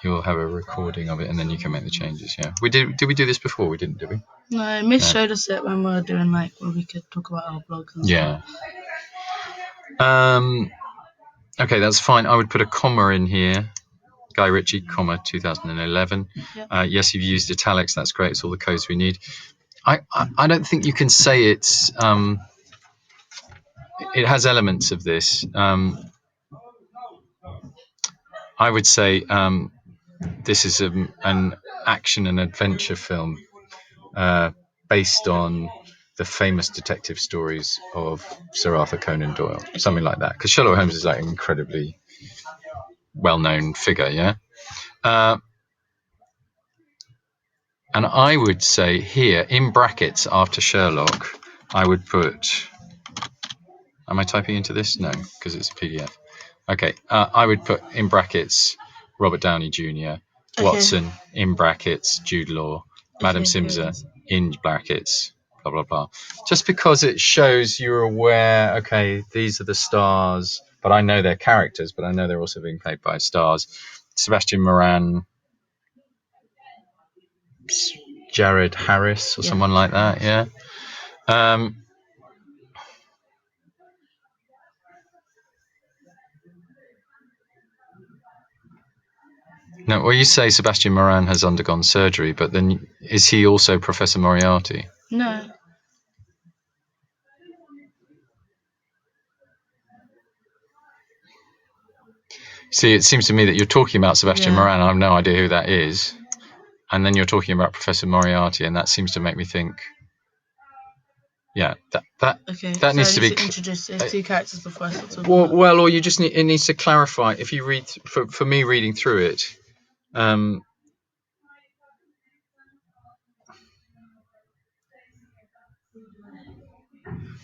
you'll have a recording of it, and then you can make the changes. Yeah, we did. Did we do this before? We didn't, did we? No, Miss showed us it when we were doing where we could talk about our blogs and stuff. Okay, that's fine. I would put a comma in here. Guy Ritchie, comma 2011. Yep. Yes, you've used italics. That's great. It's all the codes we need. I don't think you can say it's. It has elements of this. I would say this is an action and adventure film based on the famous detective stories of Sir Arthur Conan Doyle, something like that. Because Sherlock Holmes is like an incredibly well-known figure, yeah? And I would say here, in brackets after Sherlock, I would put... Am I typing into this? No, because it's a PDF. Okay, I would put in brackets Robert Downey Jr., Watson, in brackets Jude Law, Madame Simser, in brackets, blah, blah, blah. Just because it shows you're aware, okay, these are the stars, but I know they're characters, but I know they're also being played by stars. Sebastian Moran, Jared Harris, or someone like that, yeah. No, well, you say Sebastian Moran has undergone surgery, but then is he also Professor Moriarty? No. See, it seems to me that you're talking about Sebastian Moran. I have no idea who that is. And then you're talking about Professor Moriarty, and that seems to make me think, that needs to be introduced two characters before I start talking. Well, or you just need, it needs to clarify. If you read, for me reading through it,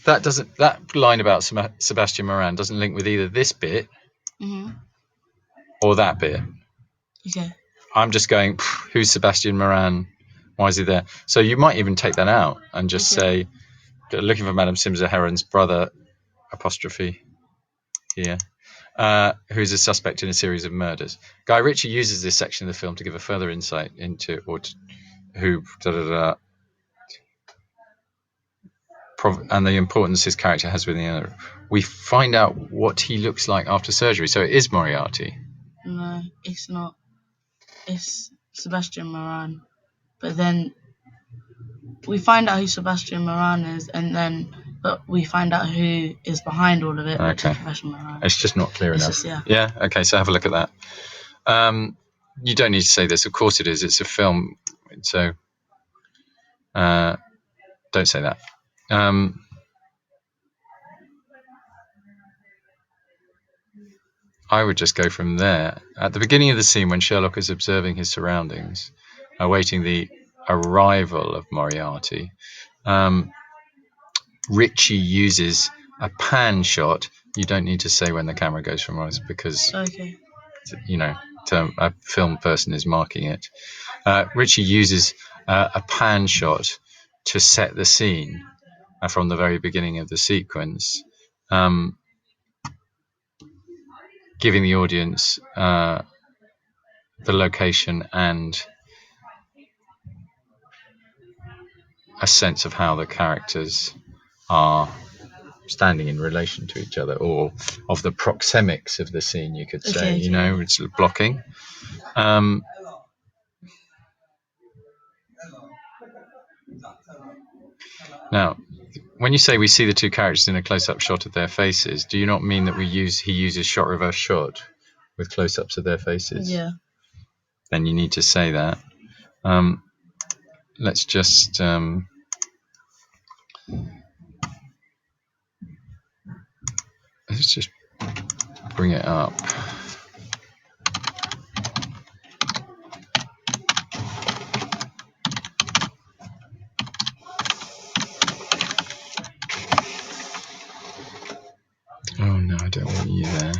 that line about Sebastian Moran doesn't link with either this bit or that bit. Okay. I'm just going, who's Sebastian Moran? Why is he there? So you might even take that out and just say, looking for Madame Simser Heron's brother, apostrophe here, who's a suspect in a series of murders. Guy Ritchie uses this section of the film to give a further insight into who and the importance his character has within the other. We find out what he looks like after surgery. So it is Moriarty. No, it's not. It's Sebastian Moran. But then we find out who Sebastian Moran is, but we find out who is behind all of it, which is Sebastian Moran. It's just not clear enough. Yeah, okay, so have a look at that. You don't need to say this. Of course it is. It's a film. So don't say that. I would just go from there. At the beginning of the scene, when Sherlock is observing his surroundings, awaiting the arrival of Moriarty, Ritchie uses a pan shot. You don't need to say when the camera goes from us because, a film person is marking it. Ritchie uses a pan shot to set the scene from the very beginning of the sequence, giving the audience the location and a sense of how the characters are standing in relation to each other, or of the proxemics of the scene, you could say. It's blocking. Now, when you say we see the two characters in a close-up shot of their faces, do you not mean that he uses shot reverse shot with close-ups of their faces? Yeah. Then you need to say that. Let's just bring it up. Oh no, I don't want you there.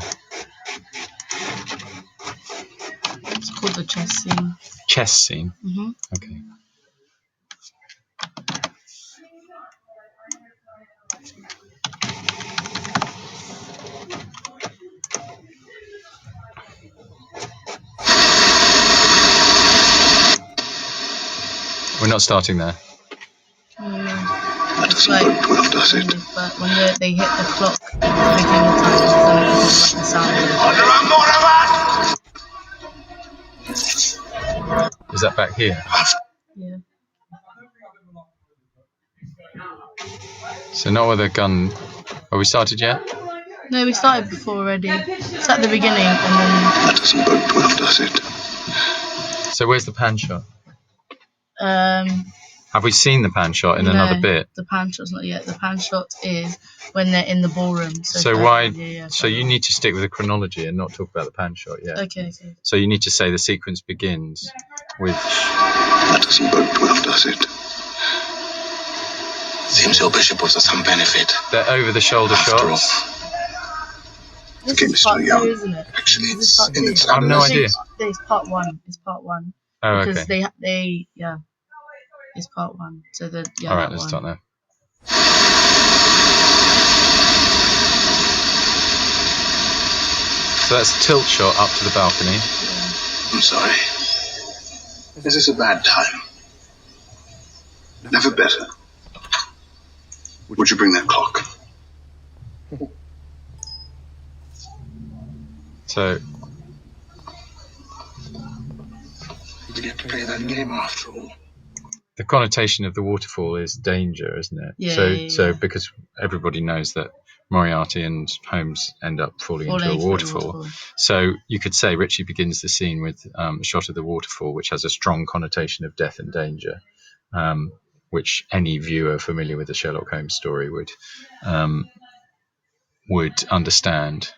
It's called the chess scene. Chess scene? Mm-hmm. Okay. We're not starting there. It's like when they hit the clock at the beginning of time, then it becomes like the sound. Is that back here? Yeah. So not with a gun. Have we started yet? No, we started before already. It's at the beginning, and then. That doesn't bode well, does it? So where's the pan shot? Have we seen the pan shot in another bit? The pan shot's not yet. The pan shot is when they're in the ballroom. So why? Yeah, so you need to stick with the chronology and not talk about the pan shot yet. Okay. So you need to say the sequence begins with. That doesn't bode well, does it? Seems your bishop was of some benefit. They're over-the-shoulder shots. The game is still young. Isn't it? Actually, it's in its I have no idea. It's part one. It's part one. Oh, because okay. they it's part one. So all right, let's start now. So that's a tilt shot up to the balcony. Yeah. I'm sorry. This is a bad time. Never better. Would you bring that clock? So. You get to play that game after all. The connotation of the waterfall is danger, isn't it? Yeah. So because everybody knows that Moriarty and Holmes end up falling into a waterfall. So you could say Ritchie begins the scene with a shot of the waterfall, which has a strong connotation of death and danger, which any viewer familiar with the Sherlock Holmes story would understand.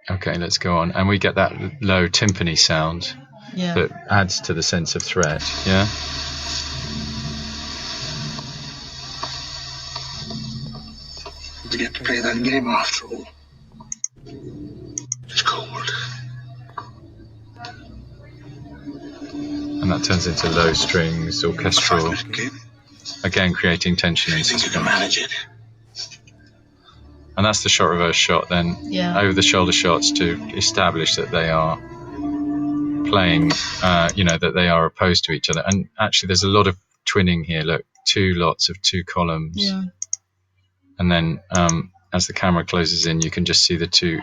Okay, let's go on. And we get that low timpani sound that adds to the sense of threat, yeah? You get to play that game after all. It's cold. And that turns into low strings, orchestral, again creating tension and suspense. You can manage it. And that's the shot reverse shot then, over the shoulder shots to establish that they are playing, that they are opposed to each other. And actually there's a lot of twinning here, look, two lots of two columns. Yeah. And then as the camera closes in, you can just see the two.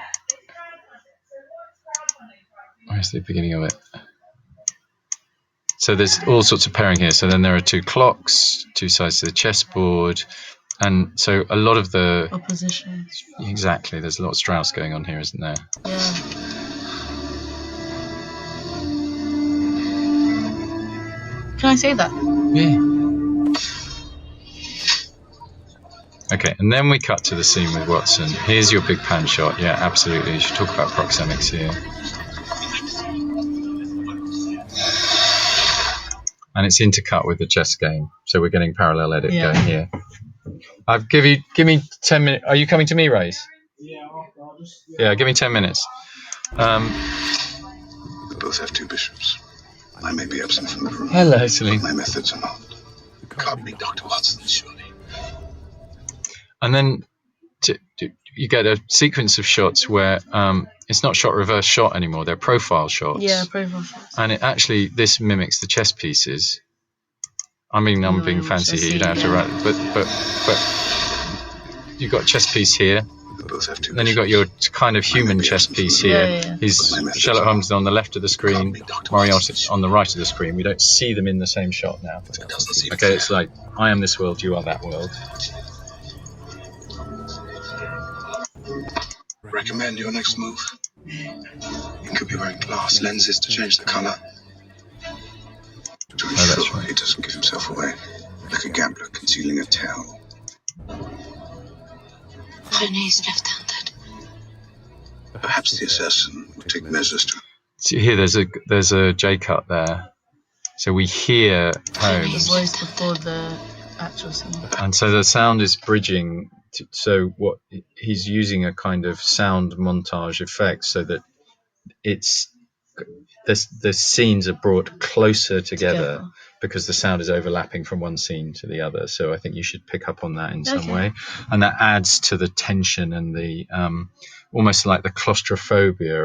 Where's the beginning of it? So there's all sorts of pairing here. So then there are two clocks, two sides to the chessboard. And so a lot of the opposition. Exactly. There's a lot of Strauss going on here, isn't there? Yeah. Can I say that? Yeah. Okay, and then we cut to the scene with Watson. Here's your big pan shot. Yeah, absolutely. You should talk about proxemics here. And it's intercut with the chess game. So we're getting parallel edit going here. Give me 10 minutes. Are you coming to me, Race? Yeah, give me 10 minutes. We both have two bishops. I may be absent from the room. Hello, Celine. My methods are not. Can't be Dr. Watson, surely. And then you get a sequence of shots where it's not shot reverse shot anymore. They're profile shots. Yeah, profile shots. And this mimics the chess pieces. I mean, I'm being fancy here. You don't have to write, but you've got chess piece here. Then you've got your kind of human chess piece here. Sherlock Holmes is on the left of the screen, Moriarty on the right of the screen. We don't see them in the same shot now. Okay, it's like I am this world, you are that world. Recommend your next move. You could be wearing glass lenses to change the colour. To ensure he doesn't give himself away, like a gambler concealing a tell. René is left-handed. Perhaps the assassin would take measures to. See here, there's a J cut there, so we hear Holmes. The voice before the actual scene. And so the sound is bridging. So what he's using a kind of sound montage effect, so that the scenes are brought closer together because the sound is overlapping from one scene to the other. So I think you should pick up on that in some way, and that adds to the tension and the almost like the claustrophobia